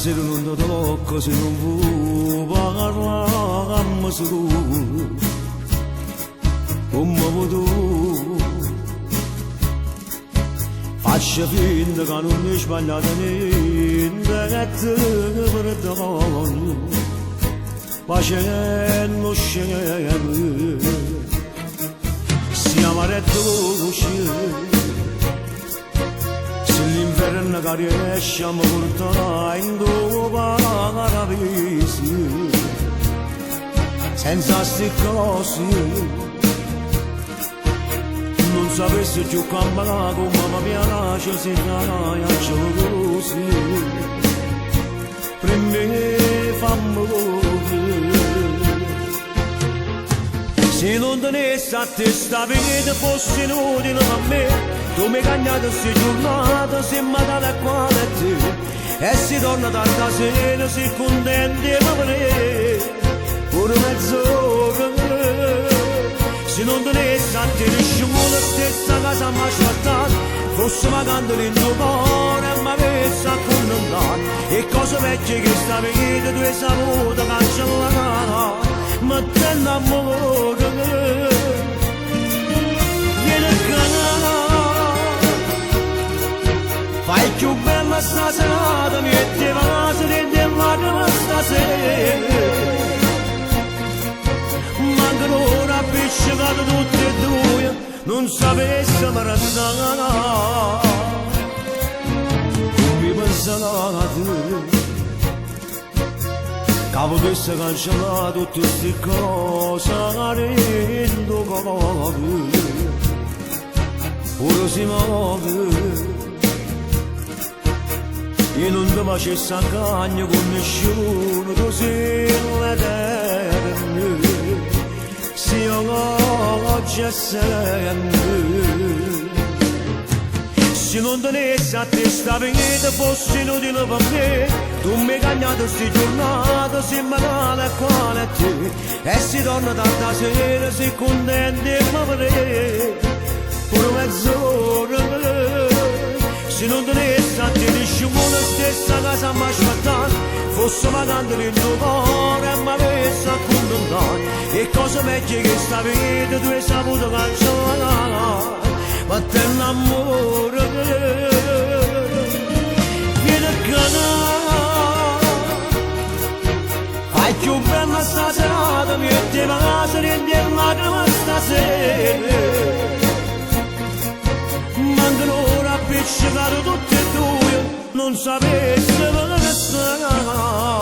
Stasera non ti tocco se non vuoi parlare su come tu. Faccia finta che non mi sbagliate niente, che ti perdono, facendo scene, siamo retto se l'inverno che riesce a mi portare in tuo paradiso, senza sti cose, non sapessi più camminare come mi piace se non faccio così, per me fammi così. Se non tenesse a te sta vita fosse inutile per me, tu mi cagnate queste giornate, se mi date qua da te, e si torna tarda sera, si contenti per me, pure mezz'ora. Se non tenesse a te nessuno stessa casa mi aspettato, fosse vacante nel tuo cuore e mi avesse accontentato, e cose vecchie che sta vita tu hai saputo cancellare, ma te l'amore viene a canare. Fai più bella sta serata, metti vasi dentro il lacrime stasera, mancano ora appiccicate tutte e due, non sapesse mi restare, mi pensate che potesse cancellare tutte queste cose in tuo cuore, ora si muove e non ti facesse a cagno con nessuno, tu sei l'eterno, se oggi è sempre. Se non tenesse a te sta vita fosse inutile per me, tu mi hai cagnato queste giornate, se mi date qua a te, e si torna tarda sera, si contenti per me, pure mezz'ora. Se non tenesse a te nessuno stessa casa mi aspettato, fosse vacante nel tuo cuore e mi avesse accontentato, e cose vecchie che sta vita tu hai saputo cancellare, ma te l'amore viene a canare. Fai più bella sta serata, metti vasi dentro il lacrime stasera, mancano ora appiccicate tutte e due, non sapesse come restare.